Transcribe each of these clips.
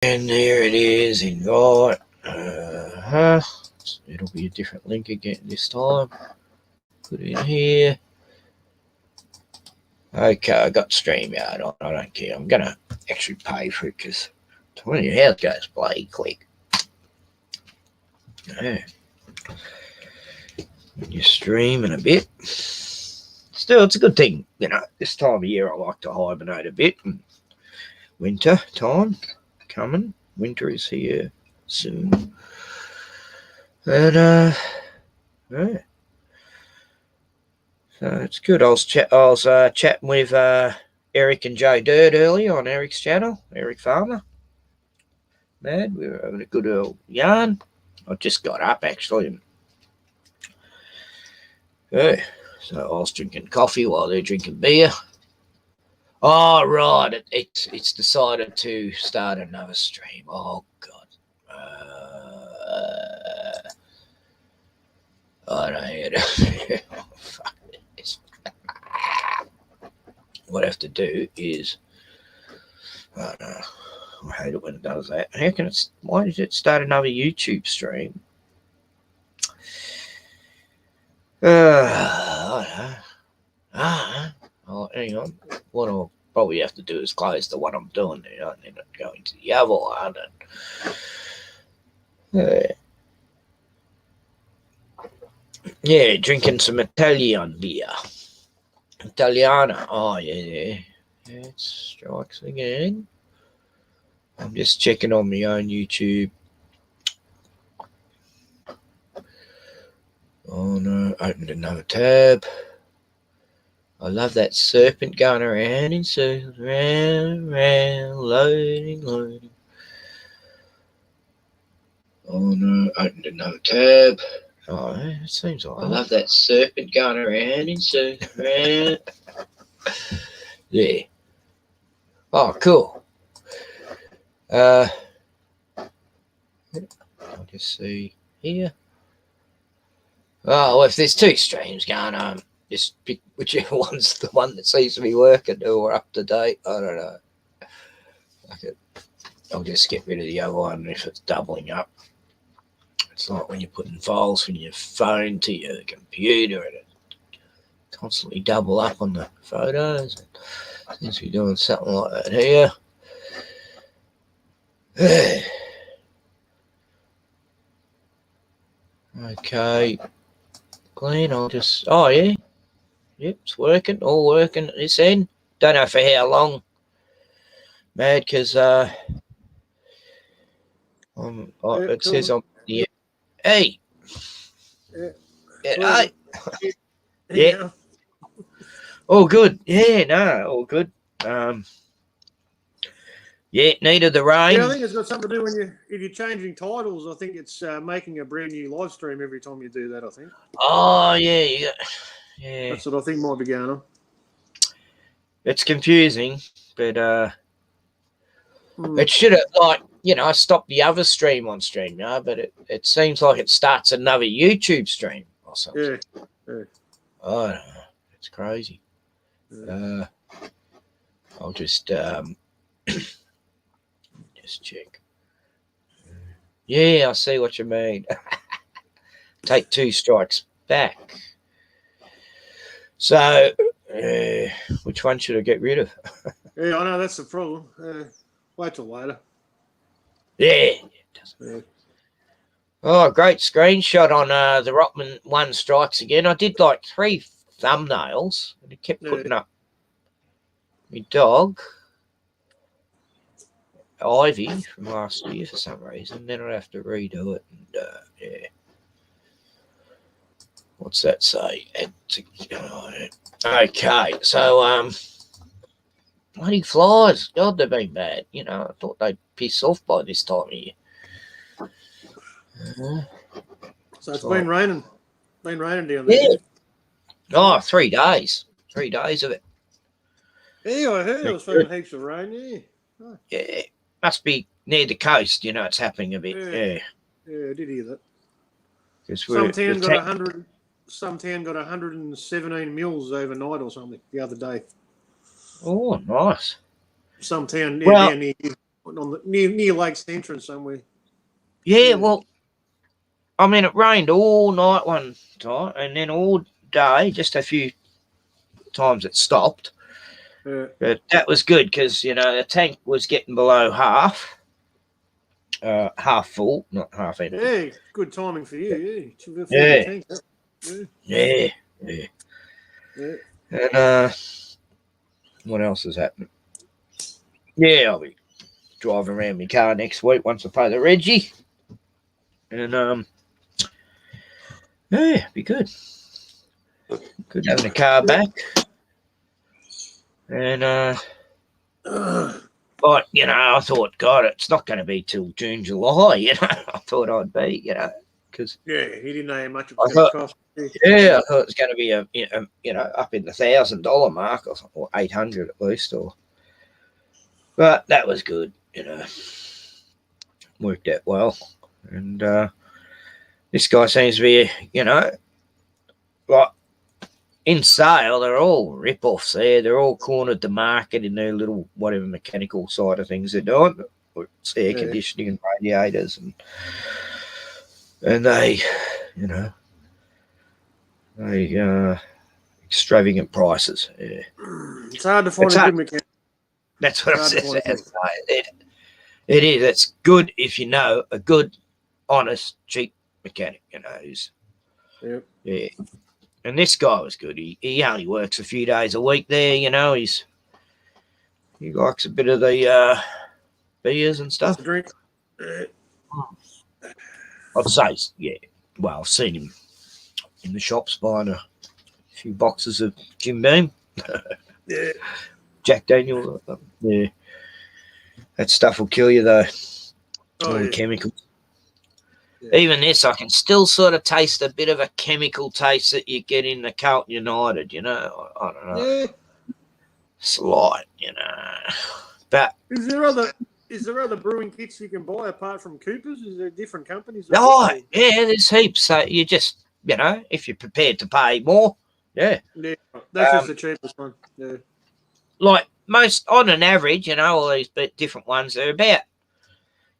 And there it is, invite. It'll be a different link again this time. Put it in here. Okay, I got StreamYard on. I don't care. I'm going to actually pay for it because 20 hours goes bloody quick. Yeah. You stream in a bit. Still, it's a good thing. You know, this time of year I like to hibernate a bit. And winter time coming. Winter is here soon. And, yeah. So it's good. I was chatting with Eric and Joe Dirt earlier on Eric's channel, Eric Farmer. Man, we were having a good old yarn. I just got up actually. Yeah. So I was drinking coffee while they're drinking beer. Oh, right. It's decided to start another stream. Oh, God. I don't know. Oh, fuck this. What I have to do is, I don't know. I hate it when it does that. Why did it start another YouTube stream? I don't know. Oh, hang on. What I'll probably have to do is close the one I'm doing there and then go into the other one. Yeah, drinking some Italian beer. Italiana. Oh, yeah. It strikes again. I'm just checking on my own YouTube. Oh, no. Opened another tab. I love that serpent going around in circles. Round, round, loading. Oh, no. Opened another tab. Oh, it seems like I love that serpent going around in circles. Round. Yeah. Oh, cool. I'll just see here. Oh, well, if there's two streams going on, just pick whichever one's the one that seems to be working or up to date. I don't know. I'll just get rid of the other one if it's doubling up. It's like when you're putting files from your phone to your computer and it constantly double up on the photos. Seems to be doing something like that here. Okay. Clean, I'll just... Oh, yeah. Yep, it's working. All working at this end. Don't know for how long. Mad, because it says on the... Hey! Yeah. Yeah. All good. Yeah, no, all good. Yeah, needed the rain. Yeah, I think it's got something to do if you're changing titles. I think it's making a brand new live stream every time you do that, I think. Oh, yeah. Yeah. That's what I think might be going on. It's confusing, but it should have, stopped the other stream on StreamYard, but it seems like it starts another YouTube stream or something. Yeah. I don't know. It's crazy. Yeah. I'll just check. Yeah, I see what you mean. Take 2 strikes back. So, which one should I get rid of? Yeah, I know that's the problem. Wait till later. Yeah. Oh, great screenshot on the Rockman 1 strikes again. I did like 3 thumbnails and it kept putting up my dog, Ivy, from last year for some reason. Then I'd have to redo it. And, yeah. What's that say? Okay, so, bloody flies. God, they've been bad. I thought they'd piss off by this time of year. So it's been raining. Been raining down there. Yeah. Oh, 3 days. 3 days of it. Yeah, I heard it was fucking heaps of rain, yeah. Oh. Yeah. Must be near the coast, it's happening a bit. Yeah. Yeah, I did hear that. Some town got 117 mils overnight or something the other day. Oh, nice. Some town down near on the near Lakes entrance somewhere. Yeah, well, I mean, it rained all night one time, and then all day, just a few times it stopped. Yeah. But that was good because, you know, the tank was getting below half full, not half empty. Yeah, good timing for you. Yeah. Yeah. Tank, Yeah. yeah. And what else is happening? Yeah, I'll be driving around my car next week once I pay the Reggie. And yeah, be good. Good having the car back. And but you know, I thought, God, it's not going to be till June, July. You know, I thought I'd be, you know, because he didn't know how much it was going to cost. Yeah, I thought it was going to be a you know, up in the $1,000 mark or something, or 800 at least, or. But that was good, you know. Worked out well, and this guy seems to be, you know, like in sale. They're all rip-offs there. They're all cornered the market in their little whatever mechanical side of things they're doing. It's air conditioning and radiators, and they, you know, they extravagant prices. Yeah. It's hard to find a good mechanic. That's what I said. It is. It's good if you know a good, honest, cheap mechanic. You know, who's yeah. And this guy was good. He only works a few days a week there. You know, he likes a bit of the beers and stuff. Drink. I'd say, yeah. Well, I've seen him in the shops buying a few boxes of Jim Beam. Yeah. Jack Daniels. Yeah. That stuff will kill you, though. All the chemicals. Yeah. Even this, I can still sort of taste a bit of a chemical taste that you get in the Carlton United, you know. I don't know. Yeah. Slight, you know. But is there other brewing kits you can buy apart from Cooper's? Is there different companies? Oh, yeah, there's heaps. So you just, you know, if you're prepared to pay more, yeah. Yeah, that's just the cheapest one. Yeah. Like most, on an average, you know, all these different ones, they're about,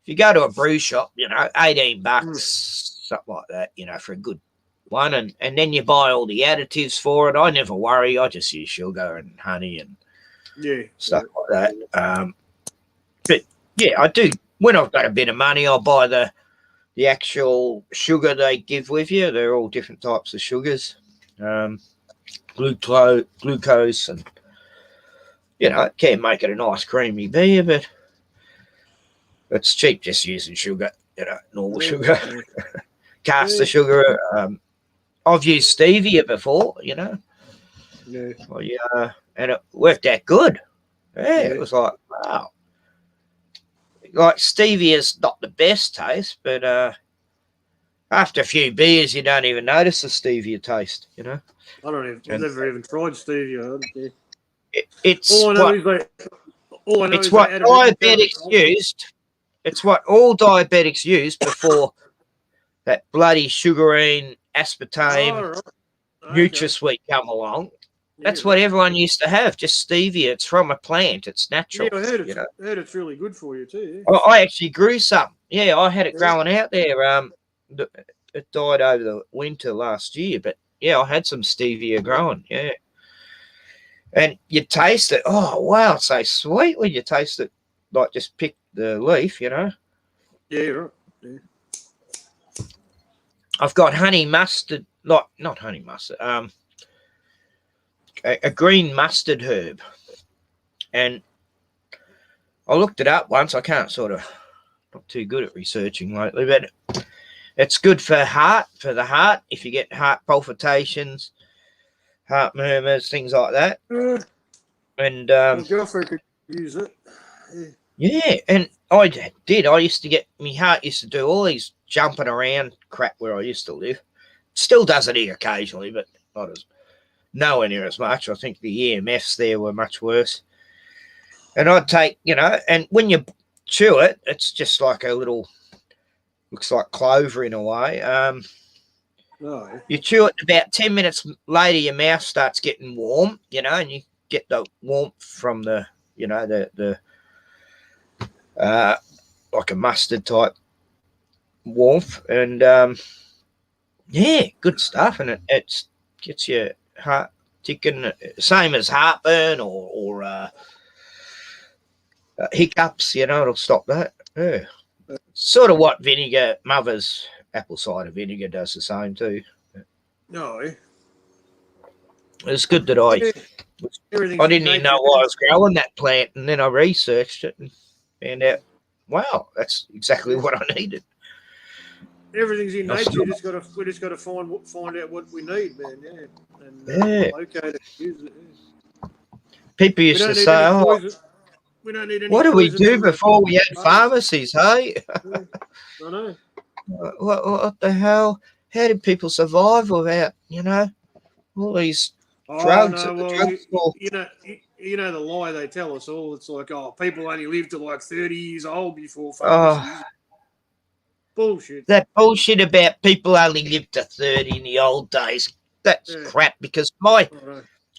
if you go to a brew shop, you know, $18, something like that, you know, for a good one. And then you buy all the additives for it. I never worry. I just use sugar and honey and stuff like that. But, yeah, I do. When I've got a bit of money, I'll buy the actual sugar they give with you. They're all different types of sugars. Glucose and, you know, it can make it a nice creamy beer, but it's cheap just using sugar, you know, normal sugar, caster sugar. I've used stevia before, you know. Yeah. Well, yeah, and it worked out good. Yeah, it was like, wow. Like stevia's not the best taste, but after a few beers, you don't even notice the stevia taste, you know. I've never even tried stevia. It's what diabetics used. It's what all diabetics use before that bloody sugarine, aspartame, NutraSweet come along. That's what everyone used to have, just stevia. It's from a plant. It's natural. Yeah, I heard, heard it's really good for you too. Yeah. I actually grew some. Yeah, I had it growing out there. It died over the winter last year, but yeah, I had some stevia growing. Yeah. And you taste it. Oh, wow, it's so sweet when you taste it. Like just pick the leaf, you know. Yeah, right. Yeah. I've got honey mustard, not honey mustard. A green mustard herb, and I looked it up once. I can't not too good at researching lately, but it's good for the heart. If you get heart palpitations, heart murmurs, things like that. And my girlfriend could use it. Yeah, and I did. I used to get, my heart used to do all these jumping around crap where I used to live. Still does it here occasionally, but nowhere near as much. I think the EMFs there were much worse. And I'd take, you know, and when you chew it, it's just like a little, looks like clover in a way. You chew it, about 10 minutes later, your mouth starts getting warm, you know, and you get the warmth from the, you know, the like a mustard type warmth, and yeah, good stuff. And it gets your heart ticking, same as heartburn or hiccups. It'll stop that. Yeah, sort of what vinegar, mother's apple cider vinegar does the same too. No, It's good that I didn't even know why I was growing that plant, and then I researched it and found out, wow, that's exactly what I needed. Everything's in nature. We just got to find out what we need, man. Yeah, and locate it, use it. Yeah. People used to say, "Oh, we don't need any." What did we do before we had pharmacies? Hey, yeah, I know. What the hell? How did people survive without all these drugs at the drugstore? You know the lie they tell us all. It's like, people only live to like 30 years old before pharmacies. Bullshit. That bullshit about people only lived to 30 in the old days. That's crap, because my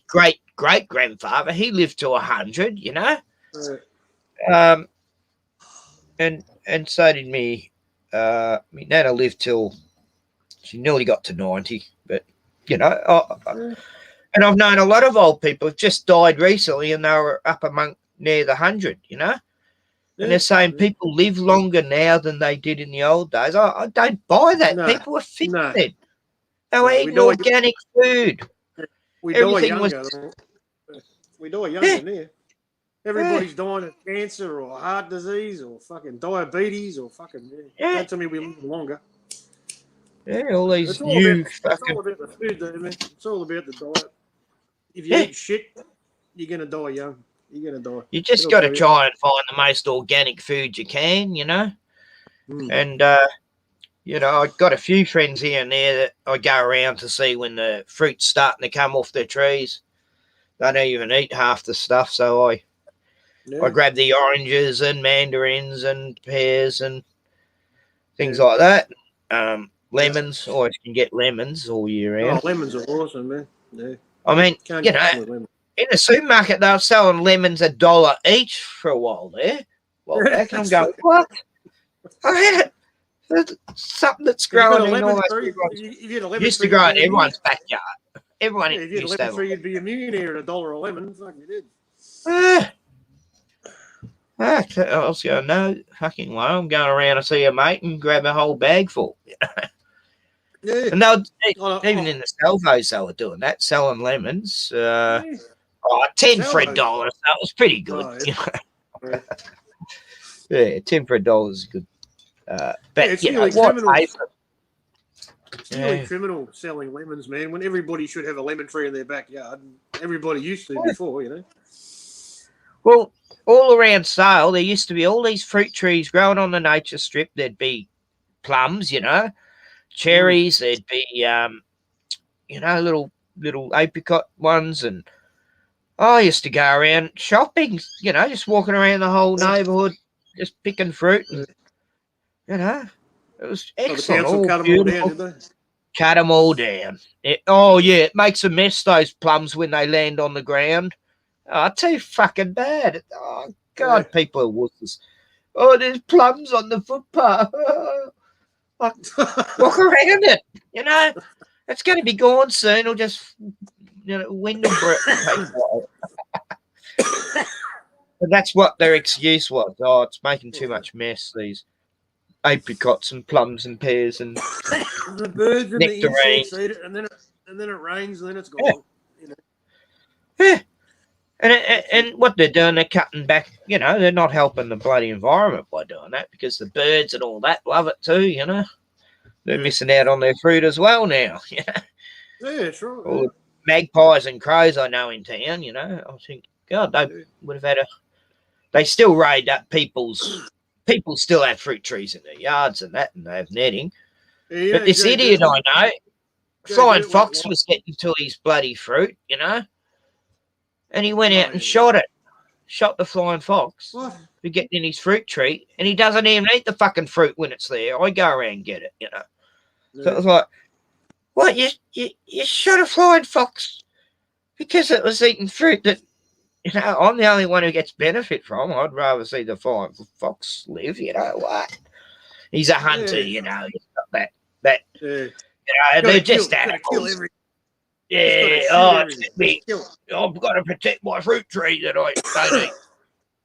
great-great-grandfather, he lived to 100, and so did me. My nana lived till she nearly got to 90, but, and I've known a lot of old people who've just died recently and they were up near the 100, And they're saying people live longer now than they did in the old days. I don't buy that. No, people were fit then. They were eating organic food. We die younger. We die younger now. Everybody's dying of cancer or heart disease or fucking diabetes or fucking... Don't tell me we live longer. Yeah, all these new fucking... It's all about the food, though, man. It's all about the diet. If you eat shit, you're going to die young. You're going to die. You just got to try and find the most organic food you can, And, I've got a few friends here and there that I go around to see when the fruit's starting to come off their trees. They don't even eat half the stuff, so I grab the oranges and mandarins and pears and things like that. Lemons, always can get lemons all year round. Oh, lemons are awesome, man. Yeah. I mean, in the supermarket, they were selling lemons $1 each for a while there. Well, back and I'm going, what? Something that's growing in all those used to grow in everyone's backyard. Everyone if you had a lemon tree, you'd be a millionaire at $1 a lemon. Fuck, you did. I was going, no fucking way. I'm going around to see a mate and grab a whole bag full. And even in the salvos, they were doing that, selling lemons. 10 for $1. That was pretty good. Yeah, 10 for $1 is good. But it's really criminal. It's really criminal selling lemons, man. When everybody should have a lemon tree in their backyard. Everybody used to before, Well, all around Sale, there used to be all these fruit trees growing on the nature strip. There'd be plums, cherries. There'd be, little apricot ones. And I used to go around shopping, just walking around the whole neighbourhood, just picking fruit. And, it was excellent. The council cut them all down, did they? Cut them all down. It makes a mess, those plums, when they land on the ground. Oh, too fucking bad. Oh, God, people are wusses. Oh, there's plums on the footpath. Walk around it, It's going to be gone soon. It'll just, wind and breath. But that's what their excuse was. Oh, it's making too much mess, these apricots and plums and pears and the birds and nectarines. The insects eat it, and then it rains, and then it's gone. Yeah. And what they're doing, they're cutting back, they're not helping the bloody environment by doing that, because the birds and all that love it too, They're missing out on their fruit as well now, Yeah, sure. All the magpies and crows I know in town, I think, God, they would have had they still raid up people still have fruit trees in their yards and that, and they have netting. Yeah, but this idiot I know, Flying Fox was getting to his bloody fruit, and he went out and shot the Flying Fox for getting in his fruit tree, and he doesn't even eat the fucking fruit when it's there. I go around and get it, Yeah. So it was like, what, you shot a Flying Fox because it was eating fruit that You know, I'm the only one who gets benefit from. I'd rather see the fox live. You know what? He's a hunter. You know, he's got that. You know, they're just animals. Yeah. I've got to protect my fruit tree that I don't eat.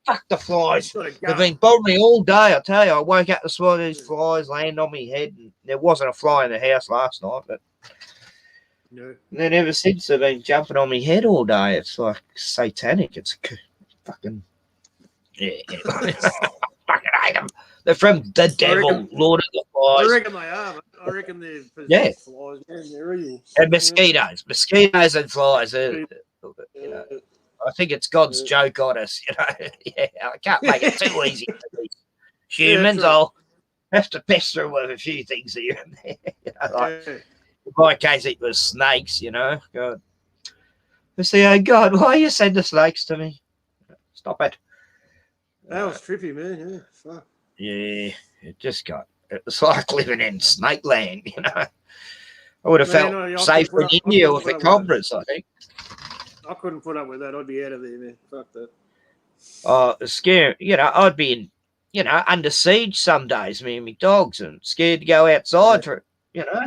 Fuck the flies. They've been bothering me all day. I tell you, I woke up this morning, these flies land on my head, and there wasn't a fly in the house last night, but then ever since they've been jumping on my head all day. It's like satanic. It's fucking fucking hate them. They're from the devil, Lord of the Flies. I reckon they are. I reckon they're flies. Man, they're evil. And mosquitoes and flies. You know, I think it's God's joke on us. You know, I can't make it too easy for these humans. Right. I'll have to pester them with a few things here and there. You know, like, in my case, it was snakes. You know, God. I say, oh God, why you send the snakes to me? Stop it. That was trippy, man. Yeah, fuck. Yeah, it was like living in snake land, you know. I would have felt safer in India with the cobras, I think. I couldn't put up with that. I'd be out of there, man. Fuck that. Oh, scary. You know, I'd be under siege some days, me and my dogs, and scared to go outside for, you know.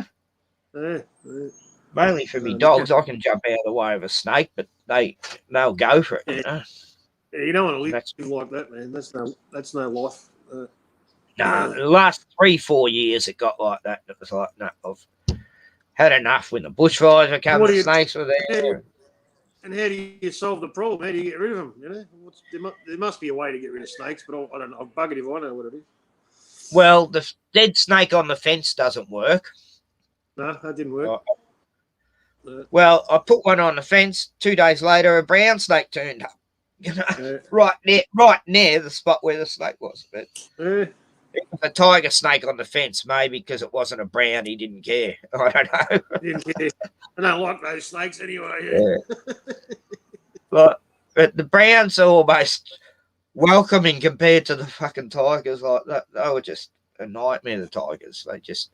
Mainly for me dogs. I can jump out of the way of a snake, but they'll go for it, you know. Yeah, you don't want to live like that, man. That's no life. No, the last 3-4 years it got like that. It was like, no, I've had enough when the bushfires were coming, the snakes were there. And how do you solve the problem? How do you get rid of them? You know, there must be a way to get rid of snakes, but I don't know. I'll bug it if I know what it is. Well, the dead snake on the fence doesn't work. No, that didn't work. Well, I put one on the fence. 2 days later, a brown snake turned up. You know, right near the spot where the snake was. But a tiger snake on the fence, maybe because it wasn't a brown, he didn't care. I don't know. Didn't care. I don't like those snakes anyway. But the browns are almost welcoming compared to the fucking tigers. Like that, they were just a nightmare. The tigers, they just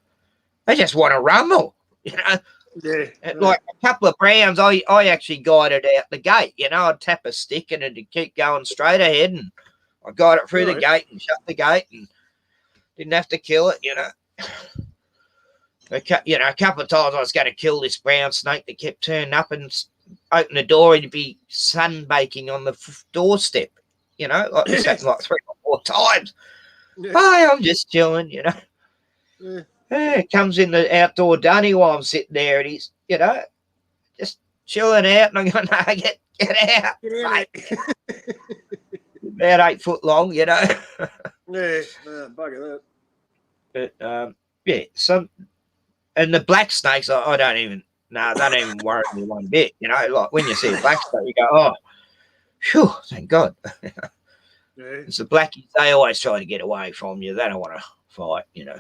want to rumble. You know. Like a couple of browns, I actually guided out the gate. You know, I'd tap a stick and it'd keep going straight ahead, and I got it through the gate and shut the gate, and didn't have to kill it. You know, a couple of times I was going to kill this brown snake that kept turning up and open the door, and he'd be sunbaking on the doorstep. You know, like this happened like 3 or 4 times. Hi, I'm just chilling. You know. Comes in the outdoor dunny while I'm sitting there, and he's, you know, just chilling out, and I'm going, no, get out. Get out. About 8 foot long, you know. Bugger that. But and the black snakes, I don't even worry me one bit, you know. Like when you see a black snake, you go, oh, phew, thank God. It's the blackies, they always try to get away from you. They don't want to fight, you know.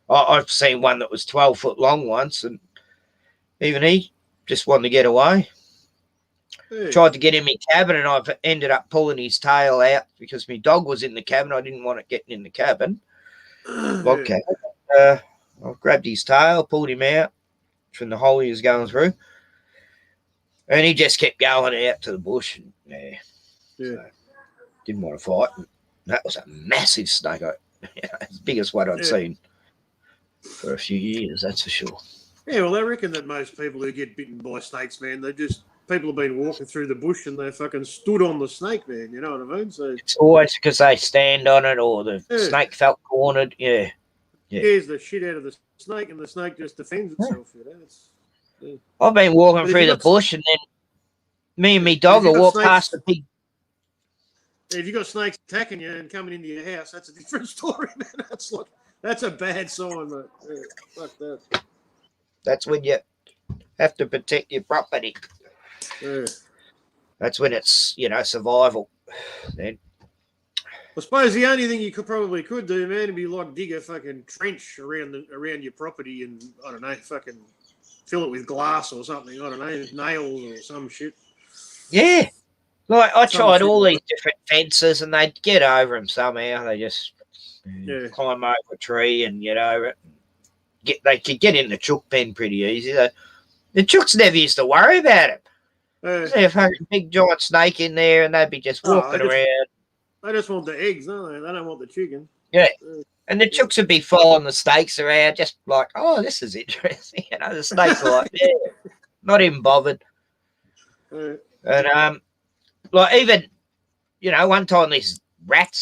I've seen one that was 12 foot long once, and even he just wanted to get away. Tried to get in my cabin, and I've ended up pulling his tail out because my dog was in the cabin. I didn't want it getting in the cabin. Okay. I grabbed his tail, pulled him out from the hole he was going through, and he just kept going out to the bush. And, so didn't want to fight. And that was a massive snake, as big as what I'd seen for a few years, that's for sure. Yeah, well, I reckon that most people who get bitten by snakes, man, people have been walking through the bush and they fucking stood on the snake, man. You know what I mean? So it's always because they stand on it, or the snake felt cornered. Yeah. Scares the shit out of the snake, and the snake just defends itself. You know? I've been walking through the bush, and then me and me dog will walk past the big. If you got snakes attacking you and coming into your house, that's a different story, man. That's a bad sign, mate. Yeah, fuck that. That's when you have to protect your property. Yeah. That's when it's, survival. Then I suppose the only thing you probably could do, man, would be like dig a fucking trench around your property and, I don't know, fucking fill it with glass or something. I don't know, nails or some shit. Yeah. Like, I tried all these different fences and they'd get over them somehow. They just climb over a tree and get over it. They could get in the chook pen pretty easy. The chooks never used to worry about it. Uh, There's a fucking big giant snake in there, and they'd be just walking around. they just want the eggs, don't they? They don't want the chicken. Yeah. Uh, And the chooks would be following the snakes around, just like, oh, this is interesting. You know, the snakes are like, yeah, not even bothered. And like even, you know, one time this rat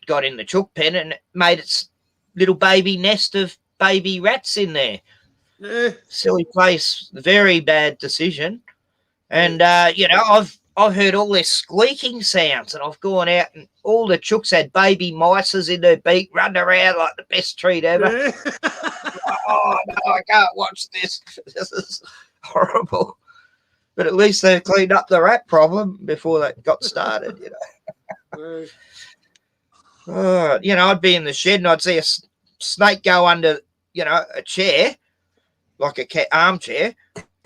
got in the chook pen and it made its little baby nest of baby rats in there. Silly place, very bad decision. And you know, I've heard all this squeaking sounds, and I've gone out and all the chooks had baby mices in their beak, running around like the best treat ever. Oh no, I can't watch this. This is horrible. But at least they cleaned up the rat problem before that got started, you know. You know, I'd be in the shed and I'd see a snake go under, you know, a chair, like a armchair.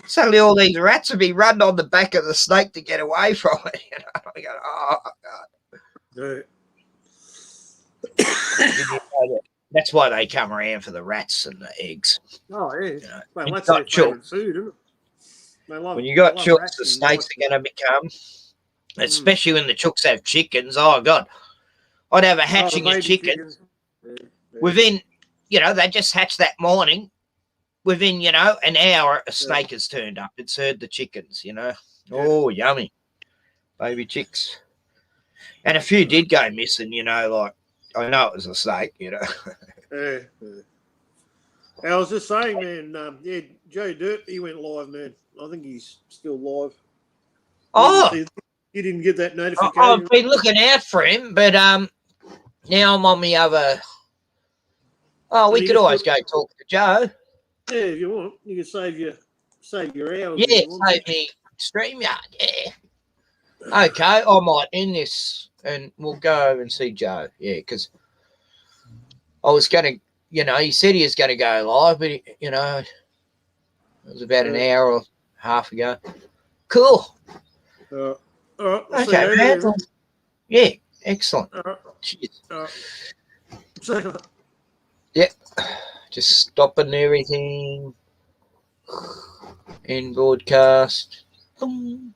Suddenly all these rats would be running on the back of the snake to get away from it. You know, I go, oh, God. That's why they come around for the rats and the eggs. Oh, yeah. You know, well, that's their favourite food, isn't it? When you got chooks, the snakes are going to become, especially when the chooks have chickens. Oh, God. I'd have a hatching of chickens. Within, you know, they just hatched that morning. Within, you know, an hour, a snake has turned up. It's heard the chickens, you know. Oh, yummy. Baby chicks. And a few did go missing, you know, like, I know it was a snake, you know. I was just saying, man, yeah, Joe Dirt, he went live, man. I think he's still live. Oh! You didn't get that notification? I've been looking out for him, but now I'm on the other... Oh, we could always go talk to Joe. Yeah, if you want. You can save your hours. Yeah, save me StreamYard, yeah. Okay, I might end this and we'll go over and see Joe. Yeah, because I was going to, you know, he said he was going to go live, but, you know, it was about an hour or half ago. Cool. All right. Okay, man. Yeah, excellent. Cheers. Yep. Just stopping everything in broadcast. Boom.